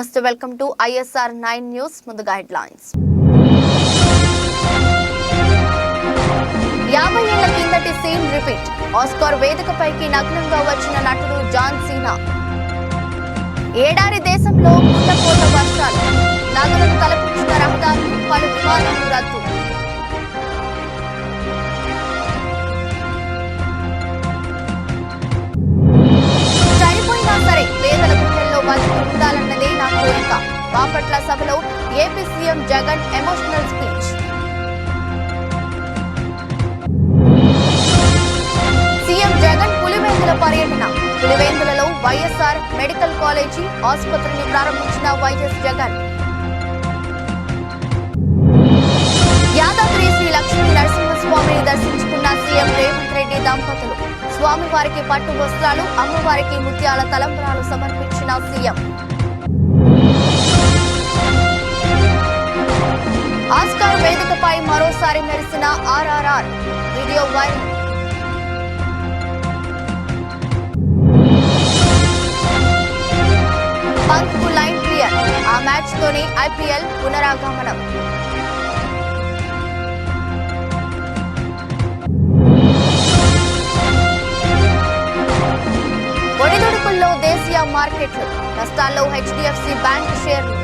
నమస్తే, welcome to ISR 9 news. ముందుగా headlines. 50 ఏళ్ల కిందటి సీన్ రిపీట్. ఆస్కార్ వేదికపైకి నగ్నంగా వచ్చిన నటుడు జాన్ సీనా. ఏడారి దేశంలో కుండపోత వర్షాలు, నదులను తలపించిన రహదారులు, పలు విమానాలు రద్దు. చనిపోయినా సరే పేదల గుండెల్లో బతికి ఉండాలన్నదే నా కోరిక. బాపట్ల సభలో AP CM Jagan emotional speech. CM Jagan Pulivendula పర్యటన. పులివెందులలో వైఎస్ఆర్ మెడికల్ కాలేజీ ఆసుపత్రిని ప్రారంభించిన వైఎస్ జగన్. యాదాద్రి శ్రీ లక్ష్మీ నరసింహస్వామిని దర్శించుకున్న సీఎం రేవంత్ రెడ్డి దంపతులు. స్వామివారికి పట్టు వస్త్రాలు, అమ్మవారికి ముత్యాల తలంబ్రాలు సమర్పించిన సీఎం. ఆస్కార్ వేదికపై మరోసారి మెరిసిన RRR వీడియో వైరల్. పంత్ కు లైన్ క్లియర్. ఆ మ్యాచ్ తోనే IPL పునరాగమనం. ఒడిదుడుకుల్లో దేశీయ మార్కెట్లు, నష్టాల్లో HDFC బ్యాంక్ షేర్లు.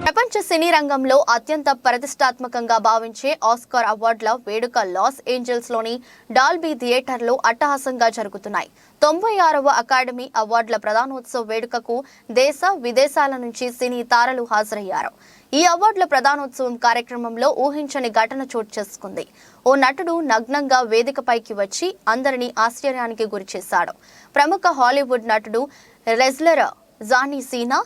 ప్రపంచ సినీ రంగంలో అత్యంత ప్రతిష్టాత్మకంగా భావించే ఆస్కార్ అవార్డుల వేడుక లాస్ ఏంజల్స్ లోని డాల్బీ థియేటర్లో అట్టహాసంగా జరుగుతున్నాయి. 96వ అకాడమీ అవార్డుల ప్రధానోత్సవ వేడుకకు దేశ విదేశాల నుంచి సినీ తారలు హాజరయ్యారు. ఈ అవార్డుల ప్రధానోత్సవం కార్యక్రమంలో ఊహించని ఘటన చోటు చేసుకుంది. ఓ నటుడు నగ్నంగా వేదికపైకి వచ్చి అందరినీ ఆశ్చర్యానికి గురిచేశాడు. ప్రముఖ హాలీవుడ్ నటుడు రెజ్లర్ జానీ సీనా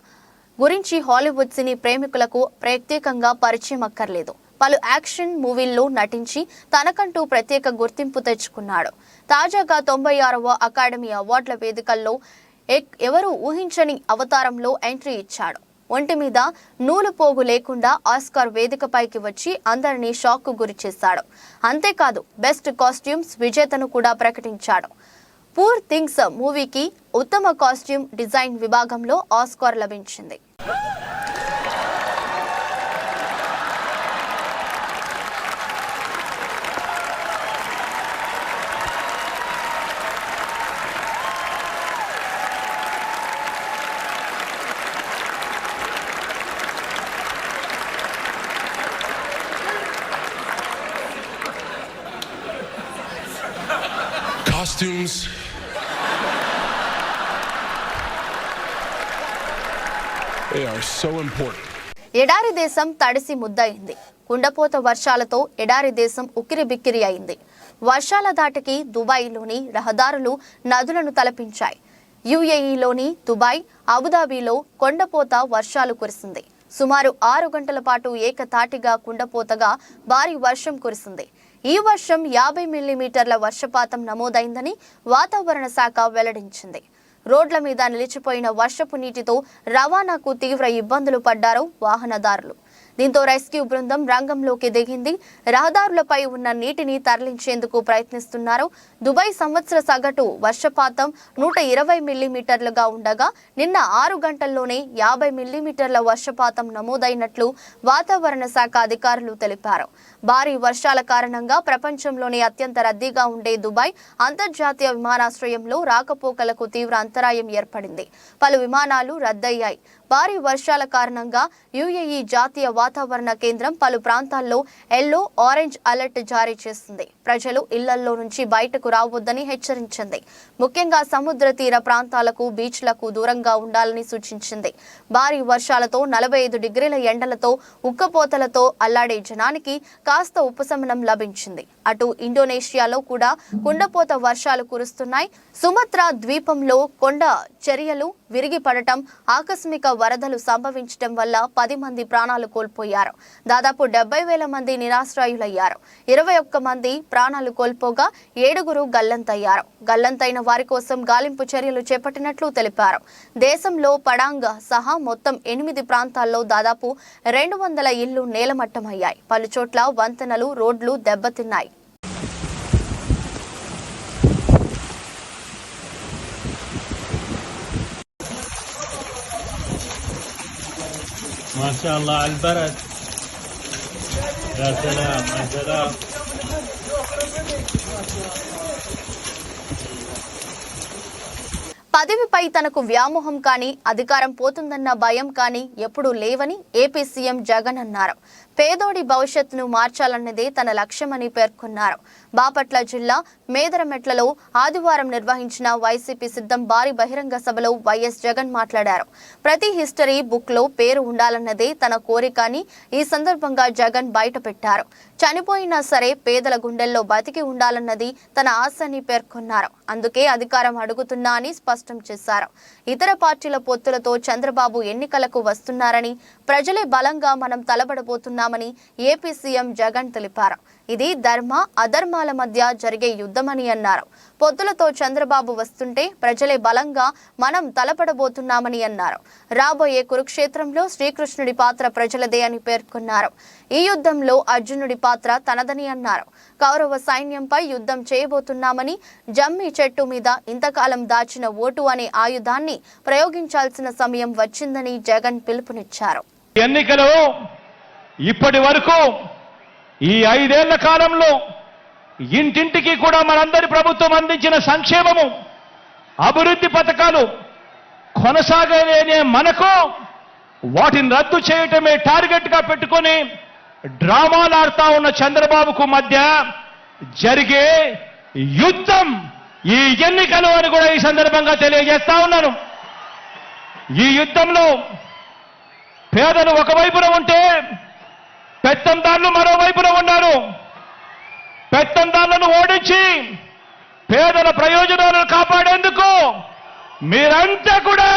గురించి హాలీవుడ్ సినీ ప్రేమికులకు ప్రత్యేకంగా పరిచయం అక్కర్లేదు. పలు యాక్షన్ మూవీల్లో నటించి తనకంటూ ప్రత్యేక గుర్తింపు తెచ్చుకున్నాడు. తాజాగా 96వ అకాడమీ అవార్డుల వేదికల్లో ఎవరు ఊహించని అవతారంలో ఎంట్రీ ఇచ్చాడు. ఒంటి మీద నూలు పోగు లేకుండా ఆస్కార్ వేదికపైకి వచ్చి అందరినీ షాక్ కు గురి చేశాడు. అంతేకాదు బెస్ట్ కాస్ట్యూమ్స్ విజేతను కూడా ప్రకటించాడు. పూర్ థింగ్స్ మూవీకి ఉత్తమ కాస్ట్యూమ్ డిజైన్ విభాగంలో ఆస్కార్ లభించింది. Costumes. They are so important. ఎడారి దేశం తడిసి ముద్దయింది. కుండపోత వర్షాలతో ఎడారి దేశం ఉక్కిరిబిక్కిరి అయింది. వర్షాల దాటికి దుబాయ్లోని రహదారులు నదులను తలపించాయి. UAEలోని దుబాయ్, అబుదాబిలో కొండపోత వర్షాలు కురిసింది. సుమారు 6 గంటల పాటు ఏకతాటిగా కుండపోతగా భారీ వర్షం కురిసింది. ఈ వర్షం 50 మిల్లీమీటర్ల వర్షపాతం నమోదైందని వాతావరణ శాఖ వెల్లడించింది. రోడ్ల మీద నిలిచిపోయిన వర్షపు నీటితో రవాణాకు తీవ్ర ఇబ్బందులు పడ్డారు వాహనదారులు. దీంతో రెస్క్యూ బృందం రంగంలోకి దిగింది. రహదారులపై ఉన్న నీటిని తరలించేందుకు ప్రయత్నిస్తున్నారు. దుబాయ్ సంవత్సర సగటు వర్షపాతం 120 మిల్లీమీటర్లుగా ఉండగా నిన్న 6 గంటల్లోనే 50 మిల్లీమీటర్ల వర్షపాతం నమోదైనట్లు వాతావరణ శాఖ అధికారులు తెలిపారు. భారీ వర్షాల కారణంగా ప్రపంచంలోనే అత్యంత రద్దీగా ఉండే దుబాయ్ అంతర్జాతీయ విమానాశ్రయంలో రాకపోకలకు తీవ్ర అంతరాయం ఏర్పడింది. పలు విమానాలు రద్దయ్యాయి. భారీ వర్షాల కారణంగా UAE జాతీయ వాతావరణ కేంద్రం పలు ప్రాంతాల్లో ఎల్లో, ఆరెంజ్ అలర్ట్ జారీ చేసింది. ప్రజలు ఇళ్లలో నుంచి బయటకు రావద్దని హెచ్చరించింది. ముఖ్యంగా సముద్ర తీర ప్రాంతాలకు, బీచ్లకు దూరంగా ఉండాలని సూచించింది. భారీ వర్షాలతో 45 డిగ్రీల ఎండలతో ఉక్కపోతలతో అల్లాడే జనానికి కాస్త ఉపశమనం లభించింది. అటు ఇండోనేషియాలో కూడా కుండపోత వర్షాలు కురుస్తున్నాయి. సుమత్రా ద్వీపంలో కొండ చర్యలు విరిగి పడటం, ఆకస్మిక వరదలు సంభవించడం వల్ల 10 మంది ప్రాణాలు కోల్పోయారు. దాదాపు 70,000 మంది నిరాశ్రయులయ్యారు. 21 మంది ప్రాణాలు కోల్పోగా 7గురు గల్లంతయ్యారు. గల్లంతైన వారి కోసం గాలింపు చర్యలు చేపట్టినట్లు తెలిపారు. దేశంలో పడాంగ్ సహా మొత్తం 8 ప్రాంతాల్లో దాదాపు 200 ఇళ్లు నేలమట్టమయ్యాయి. పలుచోట్ల వంతెనలు, రోడ్లు దెబ్బతిన్నాయి. ما شاء الله على البرد. يا سلام يا سلام. పదవిపై తనకు వ్యామోహం కానీ అధికారం పోతుందన్న భయం కానీ ఎప్పుడూ లేవని ఏపీ సీఎం జగన్ అన్నారు. పేదోడి భవిష్యత్తును మార్చాలన్నదే తన లక్ష్యమని పేర్కొన్నారు. బాపట్ల జిల్లా మేదరమెట్లలో ఆదివారం నిర్వహించిన వైసీపీ సిద్ధం భారీ బహిరంగ సభలో వైఎస్ జగన్ మాట్లాడారు. ప్రతి హిస్టరీ బుక్ లో పేరు ఉండాలన్నదే తన కోరిక అని ఈ సందర్భంగా జగన్ బయటపెట్టారు. చనిపోయినా సరే పేదల గుండెల్లో బతికి ఉండాలన్నది తన ఆశ అని పేర్కొన్నారు. అందుకే అధికారం అడుగుతున్నా అని స్పష్టం చేశారు. ఇతర పార్టీల పొత్తులతో చంద్రబాబు ఎన్నికలకు వస్తున్నారని, ప్రజలే బలంగా మనం తలబడబోతున్నామని ఏపీ సీఎం జగన్ తెలిపారు. ఇది ధర్మ అధర్మాల మధ్య జరిగే యుద్ధమని అన్నారు. పొత్తులతో చంద్రబాబు వస్తుంటే ప్రజలే బలంగా మనం తలపడబోతున్నామని అన్నారు. రాబోయే కురుక్షేత్రంలో శ్రీకృష్ణుడి పాత్ర ప్రజలదే అని పేర్కొన్నారు. ఈ యుద్ధంలో అర్జునుడి పాత్ర తనదని అన్నారు. కౌరవ సైన్యంపై యుద్ధం చేయబోతున్నామని, జమ్మి చెట్టు మీద ఇంతకాలం దాచిన ఓటు అనే ఆయుధాన్ని ప్రయోగించాల్సిన సమయం వచ్చిందని జగన్ పిలుపునిచ్చారు. ఎన్నికలు ఇప్పటి వరకు ఈ 5 ఏళ్ల కాలంలో ఇంటింటికి కూడా మనందరి ప్రభుత్వం అందించిన సంక్షేమము, అభివృద్ధి పథకాలు కొనసాగలేనే మనకు వాటిని రద్దు చేయటమే టార్గెట్ గా పెట్టుకొని డ్రామాలు ఆడుతా ఉన్న చంద్రబాబుకు మధ్య జరిగే యుద్ధం ఈ ఎన్నికలు అని కూడా ఈ సందర్భంగా తెలియజేస్తా ఉన్నాను. ఈ యుద్ధంలో పేదలు ఒకవైపున ఉంటే పెత్తందారులు మరోవైపున ఉన్నారు. పెత్తందారులను ఓడించి పేదల ప్రయోజనాలను కాపాడేందుకు మీరంతా కూడా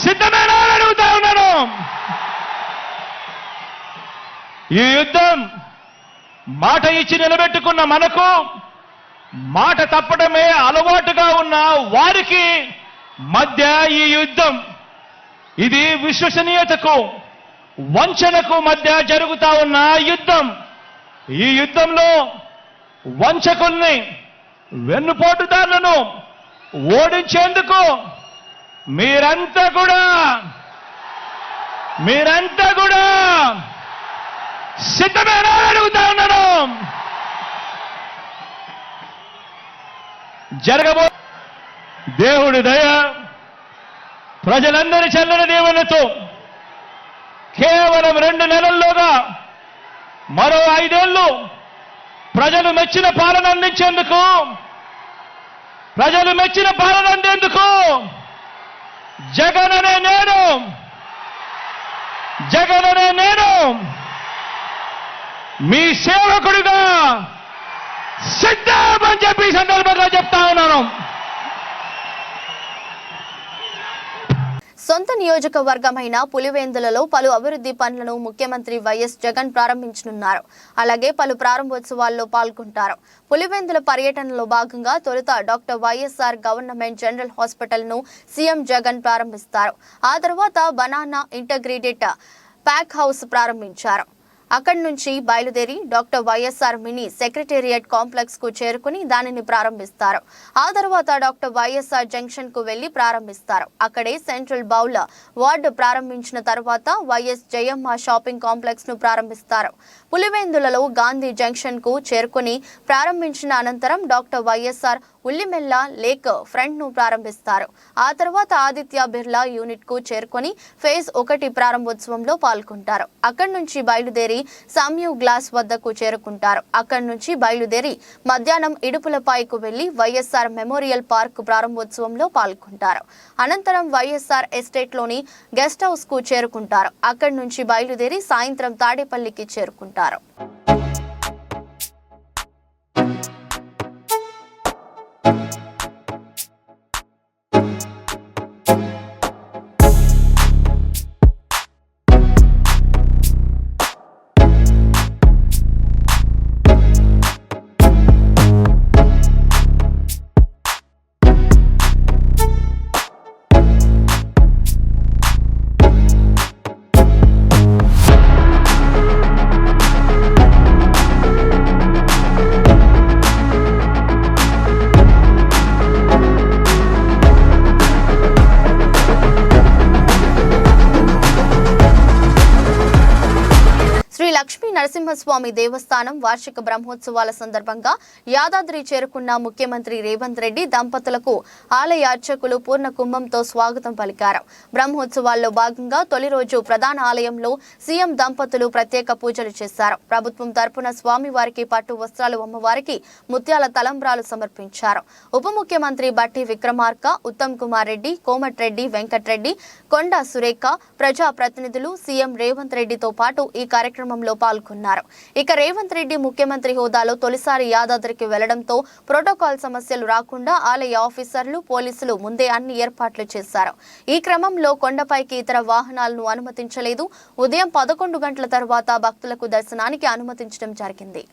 సిద్ధమేనా అని అడుగుతా ఉన్నాను. ఈ యుద్ధం మాట ఇచ్చి నిలబెట్టుకున్న మనకు మాట తప్పడమే అలవాటుగా ఉన్న వారికి మధ్య ఈ యుద్ధం, ఇది విశ్వసనీయతకు వంచనకు మధ్య జరుగుతా ఉన్న యుద్ధం. ఈ యుద్ధంలో వంచకుల్ని, వెన్నుపోటుదారులను ఓడించేందుకు మీరంతా కూడా సిద్ధమేనా అడుగుతా ఉన్నాను. జరగబో దేవుడి దయ, ప్రజలందరి చల్లని దీవెనతో కేవలం 2 నెలల్లోగా మరో 5 ఏళ్లు ప్రజలు మెచ్చిన పాలన అందించేందుకు, జగన్ అనే నేను మీ సేవకుడిగా సిద్ధమని చెప్పి ఈ సందర్భంగా చెప్తా ఉన్నాను. సొంత నియోజకవర్గమైన పులివెందులలో పలు అభివృద్ధి పనులను ముఖ్యమంత్రి వైఎస్ జగన్ ప్రారంభించనున్నారు. అలాగే పలు ప్రారంభోత్సవాల్లో పాల్గొంటారు. పులివెందుల పర్యటనలో భాగంగా తొలుత doctor YSR government general hospital ను సీఎం జగన్ ప్రారంభిస్తారు. ఆ తర్వాత బనానా ఇంటగ్రేటెడ్ ప్యాక్ హౌస్ ప్రారంభించారు. అక్కడి నుంచి బయలుదేరి doctor YSR mini secretariat complex కు చేరుకుని దానిని ప్రారంభిస్తారు. ఆ తర్వాత డాక్టర్ వైఎస్ఆర్ జంక్షన్ కు వెళ్లి ప్రారంభిస్తారు. అక్కడే సెంట్రల్ బౌల్ వార్డు ప్రారంభించిన తర్వాత వైఎస్ జయమ్మ షాపింగ్ కాంప్లెక్స్ ను ప్రారంభిస్తారు. పులివెందులలో గాంధీ జంక్షన్ కు చేరుకుని ప్రారంభించిన అనంతరం డాక్టర్ వైఎస్ఆర్ ఉల్లిమెల్ల లేక్ ఫ్రంట్ ను ప్రారంభిస్తారు. ఆ తర్వాత ఆదిత్య బిర్లా యూనిట్ కు చేరుకొని ఫేజ్ 1 ప్రారంభోత్సవంలో పాల్గొంటారు. అక్కడి నుంచి బయలుదేరి సామ్యూ గ్లాస్ వద్దకు చేరుకుంటారు. అక్కడి నుంచి బయలుదేరి మధ్యాహ్నం ఇడుపులపాయకు వెళ్లి వైఎస్ఆర్ మెమోరియల్ పార్క్ ప్రారంభోత్సవంలో పాల్గొంటారు. అనంతరం వైఎస్ఆర్ ఎస్టేట్ లోని గెస్ట్ హౌస్ కు చేరుకుంటారు. అక్కడి నుంచి బయలుదేరి సాయంత్రం తాడేపల్లికి చేరుకుంటారు. లక్ష్మీ నరసింహస్వామి దేవస్థానం వార్షిక బ్రహ్మోత్సవాల సందర్భంగా యాదాద్రి చేరుకున్న ముఖ్యమంత్రి రేవంత్ రెడ్డి దంపతులకు ఆలయ అర్చకులు పూర్ణ కుంభంతో స్వాగతం పలికారు. బ్రహ్మోత్సవాల్లో భాగంగా తొలి రోజు ప్రధాన ఆలయంలో సీఎం దంపతులు ప్రత్యేక పూజలు చేశారు. ప్రభుత్వం తరపున స్వామివారికి పట్టు వస్త్రాలు, అమ్మవారికి ముత్యాల తలంబ్రాలు సమర్పించారు. ఉప ముఖ్యమంత్రి బట్టి విక్రమార్క, ఉత్తమ్ కుమార్ రెడ్డి, కోమటిరెడ్డి వెంకటరెడ్డి, కొండా సురేఖ, ప్రజా ప్రతినిధులు సీఎం రేవంత్ రెడ్డితో పాటు ఈ కార్యక్రమంలో పాల్గొన్నారు. ఇక రేవంత్ రెడ్డి ముఖ్యమంత్రి హోదాలో తొలిసారి యాదాద్రికి వెళ్లడంతో ప్రోటోకాల్ సమస్యలు రాకుండా ఆలయ ఆఫీసర్లు, పోలీసులు ముందే అన్ని ఏర్పాట్లు చేశారు. ఈ క్రమంలో కొండపైకి ఇతర వాహనాలను అనుమతించలేదు. ఉదయం 11 గంటల తర్వాత భక్తులకు దర్శనానికి అనుమతించడం జరిగింది.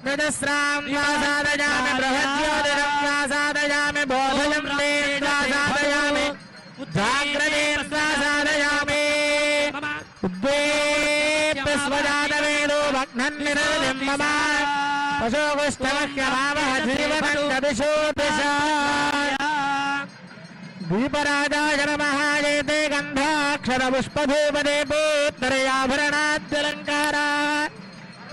निदस्रां स्वासादयामि बृहज्योतिरं स्वासादयामि बोधयं ते स्वासादयामि जाग्रतीं स्वासादयामि उद्वेप्यस्वजातवेदो भग्नन्निरतिं मम पशोगुष्ठमह्यभावः जीवनन्ददिशोदिशा दीपराजाय नमः एते गन्धाक्षरपुष्पधूपदीपोत्तरयाभरणाद्यलङ्कारा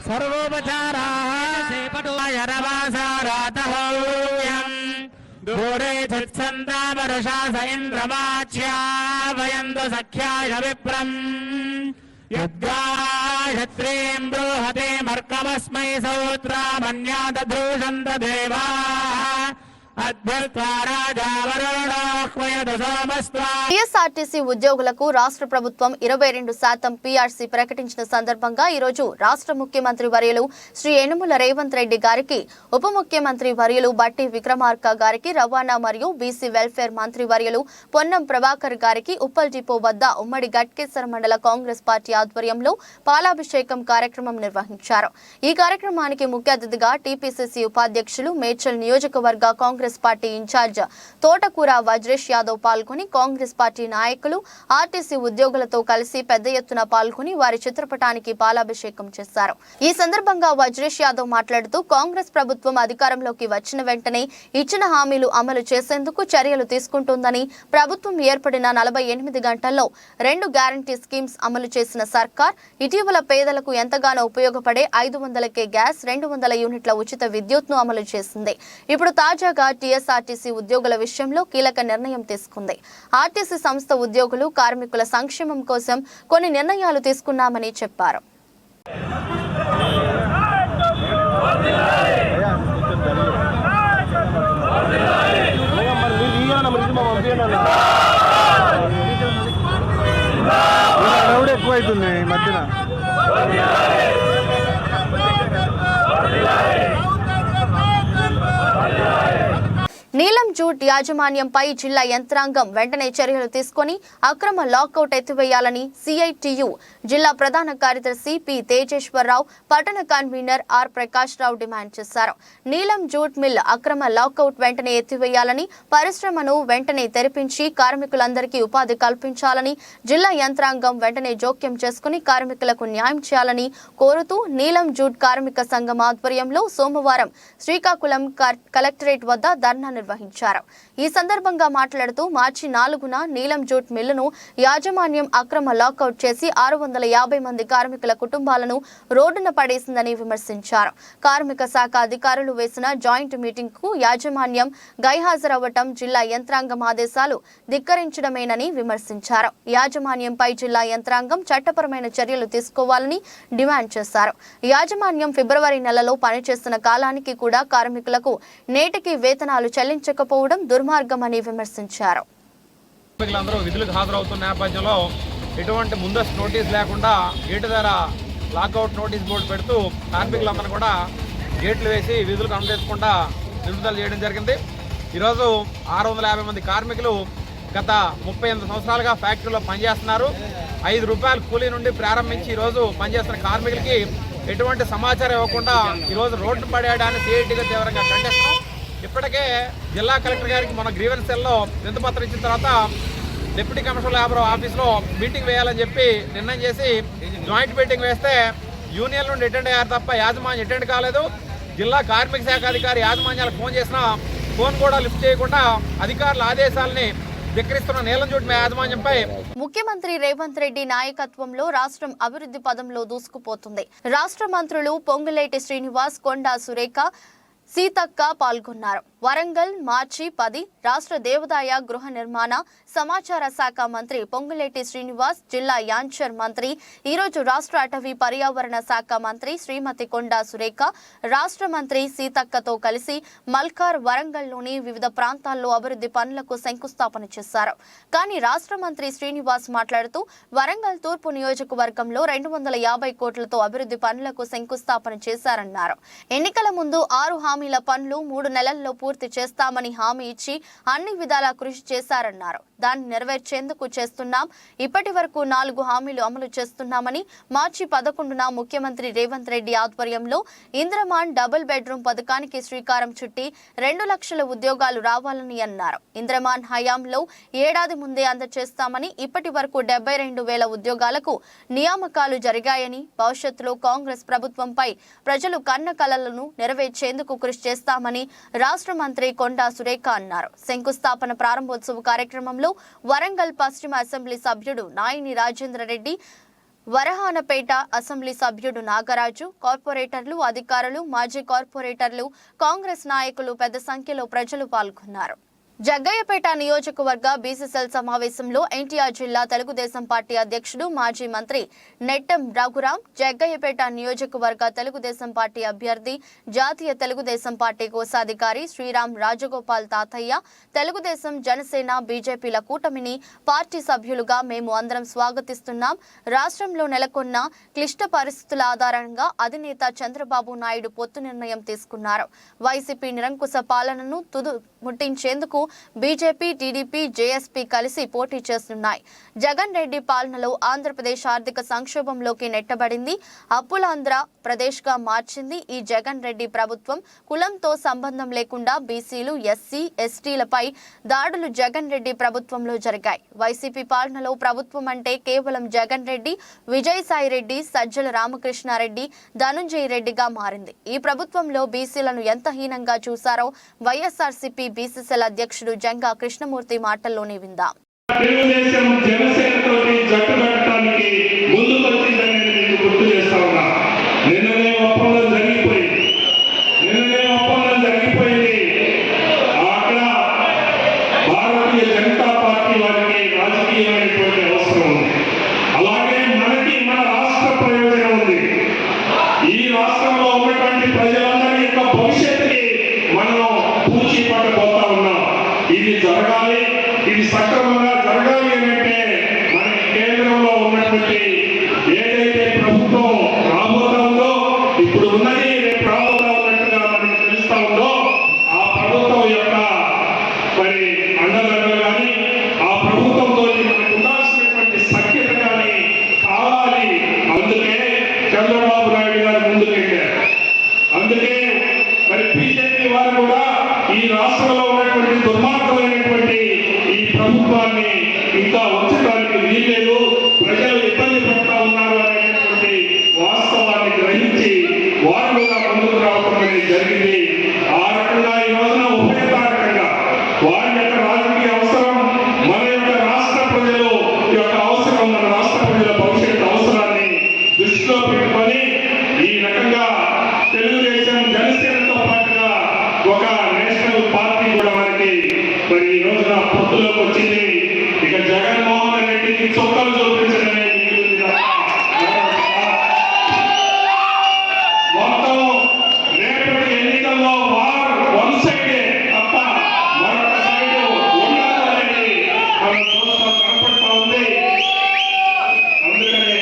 सर्वोपचारायरवासारातहौयम् दूरे चित्सन्तामरुषास इन्द्रमाच्या वयन्तु सख्याय विप्रम् युद्धाक्षत्रीम् बृहते मर्कमस्मै सौत्रामन्यादधूषन्त देवाः టీఎస్ఆర్టీసీ ఉద్యోగులకు రాష్ట్ర ప్రభుత్వం 22% పీఆర్సీ ప్రకటించిన సందర్భంగా ఈ రోజు రాష్ట్ర ముఖ్యమంత్రి వర్యులు శ్రీ యనుమల రేవంత్ రెడ్డి గారికి, ఉప ముఖ్యమంత్రి వర్యులు బట్టి విక్రమార్క గారికి, రవాణా మరియు బీసీ వెల్ఫేర్ మంత్రి వర్యులు పొన్నం ప్రభాకర్ గారికి ఉప్పల్ డిపో వద్ద ఉమ్మడి గట్కేసర మండల కాంగ్రెస్ పార్టీ ఆధ్వర్యంలో పాలాభిషేకం కార్యక్రమం నిర్వహించారు. ఈ కార్యక్రమానికి ముఖ్య అతిథిగా టీపీసీసీ ఉపాధ్యక్షులు, మేడ్చల్ నియోజకవర్గ కాంగ్రెస్ పార్టీ ఇన్ఛార్జ్ తోటకూర వజ్రేష్ యాదవ్ పాల్గొని కాంగ్రెస్ పార్టీ నాయకులు, ఆర్టీసీ ఉద్యోగులతో కలిసి పెద్ద ఎత్తున పాల్గొని వారి చిత్రపటానికి పాలాభిషేకం చేశారు. ఈ సందర్భంగా వజ్రేష్ యాదవ్ మాట్లాడుతూ కాంగ్రెస్ ప్రభుత్వం అధికారంలోకి వచ్చిన వెంటనే ఇచ్చిన హామీలు అమలు చేసేందుకు చర్యలు తీసుకుంటుందని, ప్రభుత్వం ఏర్పడిన 48 గంటల్లో 2 గ్యారంటీ స్కీమ్స్ అమలు చేసిన సర్కార్ ఇటీవల పేదలకు ఎంతగానో ఉపయోగపడే 500కే గ్యాస్, 200 యూనిట్ల ఉచిత విద్యుత్ను అమలు చేసింది. ఇప్పుడు తాజాగా టీఎస్ఆర్టీసీ ఉద్యోగుల విషయంలో కీలక నిర్ణయం తీసుకుంది. ఆర్టీసీ సంస్థ ఉద్యోగులు, కార్మికుల సంక్షేమం కోసం కొన్ని నిర్ణయాలు తీసుకున్నామని చెప్పారు. ఎక్కువైతుంది ఈ మధ్యన. నీలం జూట్ యాజమాన్యంపై జిల్లా యంత్రాంగం వెంటనే చర్యలు తీసుకుని అక్రమ లాకౌట్ ఎత్తివేయాలని సిఐటియు జిల్లా ప్రధాన కార్యదర్శి పి తేజేశ్వరరావు, పట్టణ convener R Prakash Rao demand చేశారు. నీలం జూట్ మిల్ అక్రమ లాకౌట్ వెంటనే ఎత్తివేయాలని, పరిశ్రమను వెంటనే తెరిపించి కార్మికులందరికీ ఉపాధి కల్పించాలని, జిల్లా యంత్రాంగం వెంటనే జోక్యం చేసుకుని కార్మికులకు న్యాయం చేయాలని కోరుతూ నీలం జూట్ కార్మిక సంఘం ఆధ్వర్యంలో సోమవారం శ్రీకాకుళం కలెక్టరేట్ వద్ద ధర్నా నిర్వహించారు. ఈ సందర్భంగా మాట్లాడుతూ మార్చి 4న నీలం జూట్ మిల్లును యాజమాన్యం అక్రమ లాకౌట్ చేసి 650 మంది కార్మికుల కుటుంబాలను రోడ్డున పడేసిందని విమర్శించారు. కార్మిక శాఖ అధికారులు వేసిన జాయింట్ మీటింగ్ కు యాజమాన్యం గైహాజరవ్వటం జిల్లా యంత్రాంగం ఆదేశాలు ధిక్కరించడమేనని విమర్శించారు. యాజమాన్యంపై జిల్లా యంత్రాంగం చట్టపరమైన చర్యలు తీసుకోవాలని డిమాండ్ చేశారు. యాజమాన్యం ఫిబ్రవరి నెలలో పనిచేస్తున్న కాలానికి కూడా కార్మికులకు నేటికి వేతనాలు చెల్లించకపోవడం దుర్మార్గమని విమర్శించారు. కార్మికులందరూ విధులకు హాజరవుతున్న నేపథ్యంలో ఎటువంటి ముందస్తు నోటీస్ లేకుండా గేటు ధర లాకౌట్ నోటీస్ బోర్డు పెడుతూ కార్మికులందరూ కూడా గేట్లు వేసి విధులకు అనుమతించకుండా నిలుపుదల చేయడం జరిగింది. ఈరోజు 650 మంది కార్మికులు గత 38 సంవత్సరాలుగా ఫ్యాక్టరీలో పనిచేస్తున్నారు. 5 రూపాయల కూలీ నుండి ప్రారంభించి ఈరోజు పనిచేస్తున్న కార్మికులకి ఎటువంటి సమాచారం ఇవ్వకుండా ఈరోజు రోడ్డు పడేయడాన్ని సిఐటిగా తీవ్రంగా ఖండిస్తున్నాం. ఇప్పటికే జిల్లా కలెక్టర్ గారికి మన గ్రీవెన్స్ సెల్లో వినతిపత్రం ఇచ్చిన తర్వాత డిప్యూటీ కమిషనర్ లేబర్ ఆఫీస్లో మీటింగ్ వేయాలని చెప్పి నిర్ణయం చేసి జాయింట్ మీటింగ్ వేస్తే యూనియన్ నుండి అటెండ్ అయ్యారు తప్ప యాజమాన్యం అటెండ్ కాలేదు. జిల్లా కార్మిక శాఖ అధికారి యాజమాన్యాలకు ఫోన్ చేసినా ఫోన్ కూడా లిఫ్ట్ చేయకుండా అధికారుల ఆదేశాలని ధిక్కరిస్తున్న నీలంజోటి యాజమాన్యంపై ముఖ్యమంత్రి రేవంత్ రెడ్డి నాయకత్వంలో రాష్ట్రం అభివృద్ధి పదంలో దూసుకుపోతుంది. రాష్ట్ర మంత్రులు పొంగులేటి శ్రీనివాస్, కొండా సురేఖ, సీతక్క పాల్గొన్నారు. వరంగల్ మార్చి 10 రాష్ట్ర దేవాదాయ గృహ నిర్మాణ సమాచార శాఖ మంత్రి పొంగులేటి శ్రీనివాస్, జిల్లా యాంచర్ మంత్రి, ఈరోజు రాష్ట్ర అటవీ పర్యావరణ శాఖ మంత్రి శ్రీమతి కొండా సురేఖ, రాష్ట్ర మంత్రి సీతక్కతో కలిసి మల్కార్, వరంగల్లోని వివిధ ప్రాంతాల్లో అభివృద్ధి పనులకు శంకుస్థాపన చేశారు. కానీ రాష్ట్ర మంత్రి శ్రీనివాస్ మాట్లాడుతూ వరంగల్ తూర్పు నియోజకవర్గంలో 250 కోట్లతో అభివృద్ధి పనులకు శంకుస్థాపన చేశారన్నారు. ఎన్నికల ముందు 6 హామీల పనులు 3 నెలల్లో పూర్తి చేస్తామని హామీ ఇచ్చి అన్ని విధాలా కృషి చేశారన్నారు. దాన్ని నెరవేర్చేందుకు చేస్తున్నాం. ఇప్పటి వరకు 4 హామీలు అమలు చేస్తున్నామని, మార్చి 11న ముఖ్యమంత్రి రేవంత్ రెడ్డి ఆధ్వర్యంలో ఇంద్రమాన్ డబుల్ బెడ్రూమ్ పథకానికి శ్రీకారం చుట్టి 2 లక్షల ఉద్యోగాలు రావాలని అన్నారు. ఇంద్రమాన్ హయాంలో ఏడాది ముందే అందజేస్తామని, ఇప్పటి వరకు 72,000 ఉద్యోగాలకు నియామకాలు జరిగాయని, భవిష్యత్తులో కాంగ్రెస్ ప్రభుత్వంపై ప్రజలు కన్న కలలను నెరవేర్చేందుకు కృషి చేస్తామని రాష్ట్ర మంత్రి కొండా సురేఖ అన్నారు. శంకుస్థాపన ప్రారంభోత్సవ కార్యక్రమంలో వరంగల్ పశ్చిమ అసెంబ్లీ సభ్యుడు నాయిని రాజేంద్ర రెడ్డి, వరహానపేట అసెంబ్లీ సభ్యుడు నాగరాజు, కార్పొరేటర్లు, అధికారులు, మాజీ కార్పొరేటర్లు, కాంగ్రెస్ నాయకులు పెద్ద సంఖ్యలో ప్రజలు పాల్గొన్నారు. జగ్గయ్యపేట నియోజకవర్గ బీసీసీఎల్ సమావేశంలో ఎన్టీఆర్ జిల్లా తెలుగుదేశం పార్టీ అధ్యక్షుడు, మాజీ మంత్రి నెట్టెం రఘురాం, జగ్గయ్యపేట నియోజకవర్గ తెలుగుదేశం పార్టీ అభ్యర్థి, జాతీయ తెలుగుదేశం పార్టీ కోశాధికారి శ్రీరామ్ రాజగోపాల్ తాతయ్య, తెలుగుదేశం, జనసేన, బీజేపీల కూటమిని పార్టీ సభ్యులుగా మేము అందరం స్వాగతిస్తున్నాం. రాష్ట్రంలో నెలకొన్న క్లిష్ట పరిస్థితుల ఆధారంగా అధినేత చంద్రబాబు నాయుడు పొత్తు నిర్ణయం తీసుకున్నారు. వైసీపీ నిరంకుశ పాలనను తుదు ముట్టించేందుకు బీజేపీ, టీడీపీ, జేఎస్పీ కలిసి పోటీ చేస్తున్నాయి. జగన్ రెడ్డి పాలనలో ఆంధ్రప్రదేశ్ ఆర్థిక సంక్షోభంలోకి నెట్టబడింది. అప్పులాంధ్ర ప్రదేశ్గా మార్చింది. ఈ జగన్ రెడ్డి ప్రభుత్వం కులంతో సంబంధం లేకుండా బీసీలు, ఎస్సీ, ఎస్టీలపై దాడులు జగన్ రెడ్డి ప్రభుత్వంలో జరిగాయి. వైసీపీ పాలనలో ప్రభుత్వం అంటే కేవలం జగన్ రెడ్డి, విజయసాయి రెడ్డి, సజ్జల రామకృష్ణారెడ్డి, ధనుంజయ రెడ్డిగా మారింది. ఈ ప్రభుత్వంలో బీసీలను ఎంత హీనంగా చూశారో వైఎస్ఆర్సీపీ బీసీసీఎల్ అధ్యక్షుడు జంగా కృష్ణమూర్తి మాటల్లోనే విందాం. తెలుగుదేశం జనసేనతో జట్టు కట్టడానికి ముందుకొచ్చిందని మీకు గుర్తు చేస్తా ఉన్నా. నిన్ననే ఒప్పందం జరిగిపోయింది. అక్కడ భారతీయ జనతా పార్టీ వారికి రాజకీయమైనటువంటి అవసరం ఉంది. అలాగే మనకి మన రాష్ట్ర ప్రయోజనం ఉంది. ఈ రాష్ట్రంలో ఉన్నటువంటి ప్రజలందరి యొక్క భవిష్యత్తుకి మనం పూచి పట్టబోతా ఉన్నాం. ఇది జరగాలి, ఇది సక్రమంగా జరగాలి అంటే మనకి కేంద్రంలో ఉన్నటువంటి ఏదైతే ప్రభుత్వం రాబోతా ఉందో, ఇప్పుడు ఉన్నది రేపు రాబోతా ఉన్నట్టుగా మనకి తెలుస్తా ఉందో, ఆ ప్రభుత్వం యొక్క మరి అండదండలు కానీ, ఆ ప్రభుత్వంతో మనకు ఉండాల్సినటువంటి సఖ్యత కానీ కావాలి. అందుకే చంద్రబాబు నాయుడు గారు ముందుకెళ్ళారు. అందుకే మరి బీజేపీ వారు కూడా ఈ రాష్ట్రంలో ఉన్నటువంటి దుర్మార్గమైనటువంటి ఈ ప్రభుత్వాన్ని ఇంకా ఉంచడానికి వీల్లేదు, ప్రజలు ఇబ్బంది పడుతూ ఉన్నారు అనేటువంటి వాస్తవాన్ని గ్రహించి వారు కూడా ముందుకు రావడం అనేది జరిగింది. ఆ రకంగా ఈ రోజున ఉపయోగకరంగా వారి యొక్క రాజకీయ అవసరం, మన యొక్క రాష్ట్ర ప్రజల యొక్క అవసరం, మన రాష్ట్ర ప్రజల భవిష్యత్తు అవసరాన్ని దృష్టిలో పెట్టుకొని ఈ రకంగా తెలుగుదేశం, జనసేనతో పాటుగా ఒక నేషనల్ పార్టీ కూడా మనకి మరి ఈ రోజున పొత్తులోకి వచ్చింది. ఇక జగన్మోహన్ రెడ్డికి చొక్కలు చూపించడమే మిగిలింది. మొత్తం రేపటి ఎన్నికల్లో వన్ సైడే తప్ప మరొక సైడ్ ఉండాలని మనం చూస్తాం, కనపడతా ఉంది. అందుకనే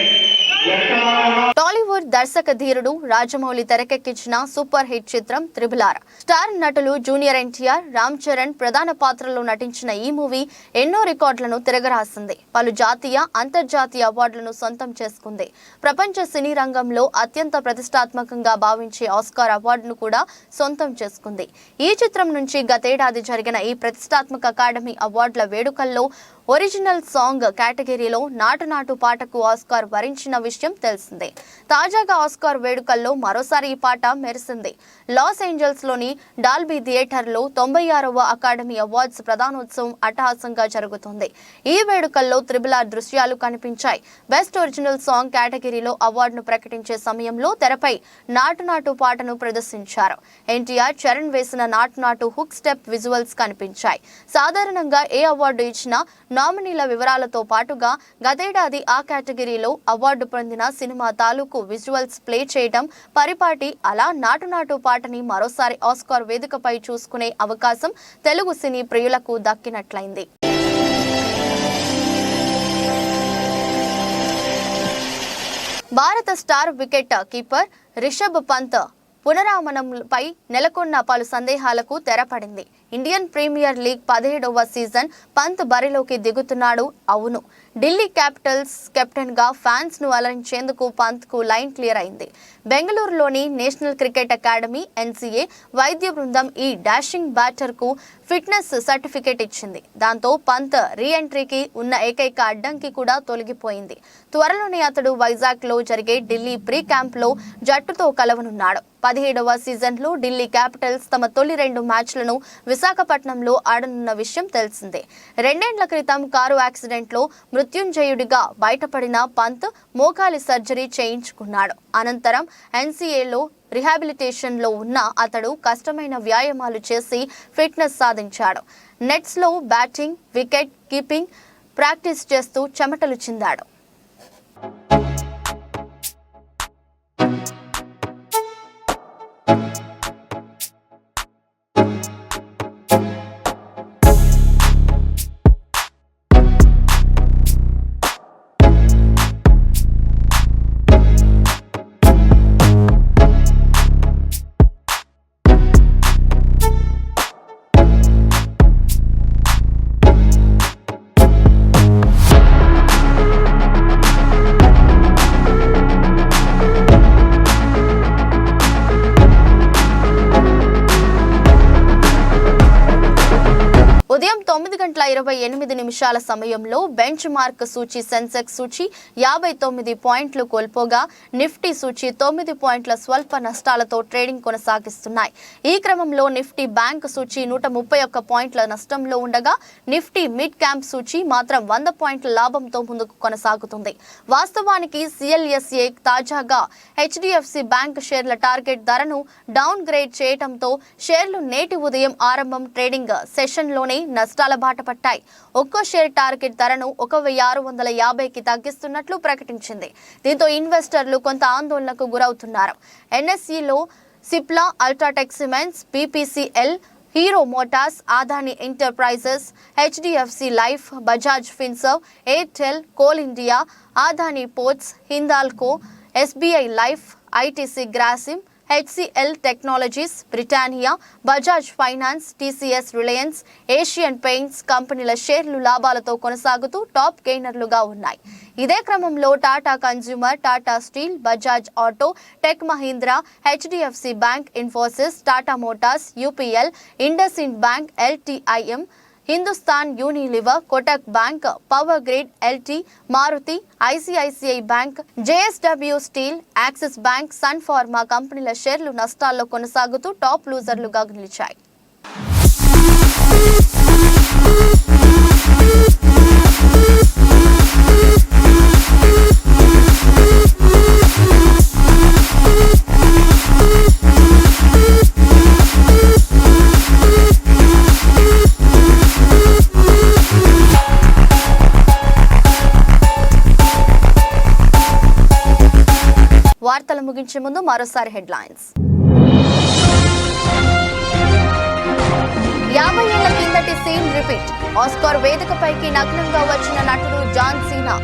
టాలీవుడ్ దర్శక ధీరుడు రాజమౌళి తెరకెక్కించిన సూపర్ హిట్ చిత్రం త్రిబుల్ ఆర్. స్టార్ నటులు జూనియర్ ఎన్టీఆర్, రామ్ చరణ్ ప్రధాన పాత్రలో నటించిన ఈ మూవీ ఎన్నో రికార్డులను తిరగరాసింది. పలు జాతీయ, అంతర్జాతీయ అవార్డులను సొంతం చేసుకుంది. ప్రపంచ సినీ రంగంలో అత్యంత ప్రతిష్టాత్మకంగా భావించే ఆస్కార్ అవార్డును కూడా సొంతం చేసుకుంది. ఈ చిత్రం నుంచి గతేడాది జరిగిన ఈ ప్రతిష్టాత్మక అకాడమీ అవార్డుల వేడుకల్లో ఒరిజినల్ సాంగ్ కేటగిరీలో నాటు నాటు పాటకు ఆస్కార్ వరించిన విషయం తెలిసిందే. తాజాగా ఆస్కార్ వేడుకల్లో మరోసారి ఈ పాట మెరిసింది. లాస్ ఏంజల్స్ లోని డాల్బీ థియేటర్లో 96వ అకాడమీ అవార్డ్స్ ప్రధానోత్సవం అట్టహాసంగా జరుగుతుంది. ఈ వేడుకల్లో RRR దృశ్యాలు కనిపించాయి. బెస్ట్ ఒరిజినల్ సాంగ్ కేటగిరీలో అవార్డును ప్రకటించే సమయంలో తెరపై నాటు నాటు పాటను ప్రదర్శించారు. ఎన్టీఆర్, చరణ్ వేసిన నాటు నాటు హుక్ స్టెప్ విజువల్స్ కనిపించాయి. సాధారణంగా ఏ అవార్డు ఇచ్చినా నామినీల వివరాలతో పాటుగా గతేడాది ఆ కేటగిరీలో అవార్డు పొందిన సినిమా తాలూకు విజువల్స్ ప్లే చేయడం పరిపాటి. అలా నాటు నాటు పాటని మరోసారి ఆస్కార్ వేదికపై చూసుకునే అవకాశం తెలుగు సినీ ప్రియులకు దక్కినట్లయింది. భారత star wicket keeper Rishabh Pant పునరాగమనంపై నెలకొన్న పలు సందేహాలకు తెరపడింది. ఇండియన్ ప్రీమియర్ లీగ్ 17వ సీజన్ పంత్ బరిలోకి దిగుతున్నాడు. అవును, ఢిల్లీ క్యాపిటల్స్ కెప్టెన్ గా ఫ్యాన్స్ ను అలరించేందుకు పంత్ కు లైన్ క్లియర్ అయింది. బెంగళూరులోని నేషనల్ క్రికెట్ అకాడమీ NCA వైద్య బృందం ఈ డాషింగ్ బ్యాటర్ కు ఫిట్నెస్ సర్టిఫికేట్ ఇచ్చింది. దాంతో పంత్ రీ ఎంట్రీకి ఉన్న ఏకైక అడ్డంకి కూడా తొలగిపోయింది. త్వరలోనే అతడు వైజాగ్ లో జరిగే ఢిల్లీ ప్రీ క్యాంప్ లో జట్టుతో కలవనున్నాడు. 17వ సీజన్ లో ఢిల్లీ క్యాపిటల్స్ తమ తొలి 2 మ్యాచ్లను విశాఖపట్నంలో ఆడనున్న విషయం తెలిసిందే. 2 ఏళ్ల క్రితం కారు యాక్సిడెంట్ లో మృత్యుంజయుడిగా బయటపడిన పంత్ మోకాలి సర్జరీ చేయించుకున్నాడు. అనంతరం NCAలో రిహాబిలిటేషన్ లో ఉన్న అతడు కష్టమైన వ్యాయామాలు చేసి ఫిట్నెస్ సాధించాడు. నెట్స్ లో బ్యాటింగ్, వికెట్ కీపింగ్ ప్రాక్టీస్ చేస్తూ చెమటలు చిందాడు. ఉదయం 9:28 సమయంలో బెంచ్ మార్క్ సూచి సెన్సెక్స్ సూచి 59 పాయింట్లు కోల్పోగా నిఫ్టీ సూచి 9 పాయింట్ల స్వల్ప నష్టాలతో ట్రేడింగ్ కొనసాగిస్తున్నాయి. ఈ క్రమంలో నిఫ్టీ బ్యాంక్ సూచి 131 పాయింట్ల నష్టంలో ఉండగా నిఫ్టీ మిడ్ క్యాప్ సూచి మాత్రం 100 పాయింట్ల లాభంతో ముందుకు కొనసాగుతుంది. వాస్తవానికి CLSA తాజాగా HDFC బ్యాంక్ షేర్ల టార్గెట్ ధరను డౌన్ గ్రేడ్ చేయడంతో షేర్లు నేటి ఉదయం ఆరంభం ట్రేడింగ్ సెషన్లోనే నష్టాల బాట పట్టాయి. ఒక్కో షేర్ టార్గెట్ ధరను 1650కి తగ్గిస్తున్నట్లు ప్రకటించింది. దీంతో ఇన్వెస్టర్లు కొంత ఆందోళనకు గురవుతున్నారు. NSEలో Cipla, UltraTech Cements, BPCL, Hero Motors, Adani Enterprises, HDFC Life, Bajaj Finserv, Airtel, Coal India, Adani Ports, Hindalco, SBI Life, ITC Grasim, HCL Technologies, Britannia, Bajaj Finance, TCS, Reliance, Asian Paints కంపెనీల షేర్లు లాభాలతో కొనసాగుతూ టాప్ గెయినర్లుగా ఉన్నాయి. ఇదే క్రమంలో Tata Consumer, Tata Steel, Bajaj Auto, Tech Mahindra, HDFC Bank, Infosys, Tata Motors, UPL, IndusInd Bank, LTIM, Hindustan Unilever, Kotak Bank, Power Grid, LT, Maruti, ICICI bank, JSW steel, Axis bank, Sun Pharma కంపెనీల షేర్లు నష్టాల్లో కొనసాగుతూ టాప్ లూజర్లుగా నిలిచాయి. వార్తలు ముగించే ముందు మరోసారి హెడ్లైన్స్. 50 ఏళ్ల కిందటి సీన్ రిపీట్. ఆస్కార్ వేదికపైకి నగ్నంగా వచ్చిన నటుడు జాన్ సీనా.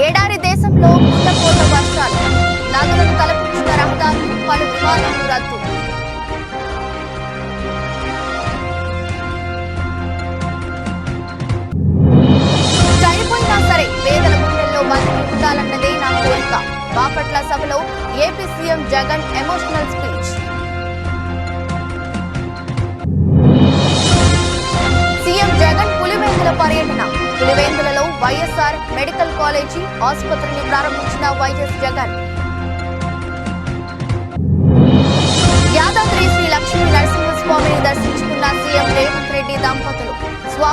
ఏడారి దేశంలో కుండపోత వర్షాలు, నదులను తలపించిన రహదారులు, పలు విమానాలు రద్దు. చనిపోయినా సరే పేదల గుండెల్లో బతికి ఉండాలన్నదే నా కోరిక. బాపట్ల సభలో AP CM Jagan emotional speech. CM Jagan Pulivendula పర్యటన. పులివెందులలో వైఎస్ఆర్ మెడికల్ కాలేజీ ఆసుపత్రిని ప్రారంభించిన వైఎస్ జగన్.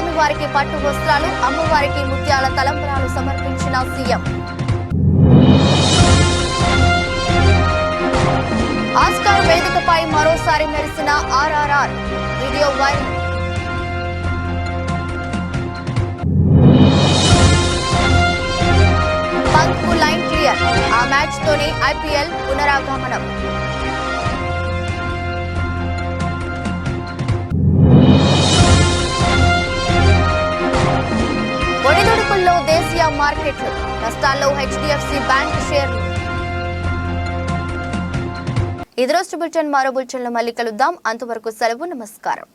స్వామివారికి పట్టు వస్త్రాలు, అమ్మవారికి ముత్యాల తలంబరాలు సమర్పించిన సీఎం. ఆస్కార్ వేదికపై మరోసారి మెరిసిన ఆర్ఆర్ఆర్ వీడియో వైరల్. పంత్ కు లైన్ క్లియర్, ఆ మ్యాచ్ తోనే ఐపీఎల్ పునరాగమనం. ఒడిదుడుకుల్లో దేశీయ మార్కెట్లు, నష్టాల్లో హెచ్డిఎఫ్సి బ్యాంక్ షేర్లు. ఇది రోజు బులెటిన్. మరో బులెటిన్లో మళ్ళీ కలుద్దాం. అంతవరకు సెలవు. నమస్కారం.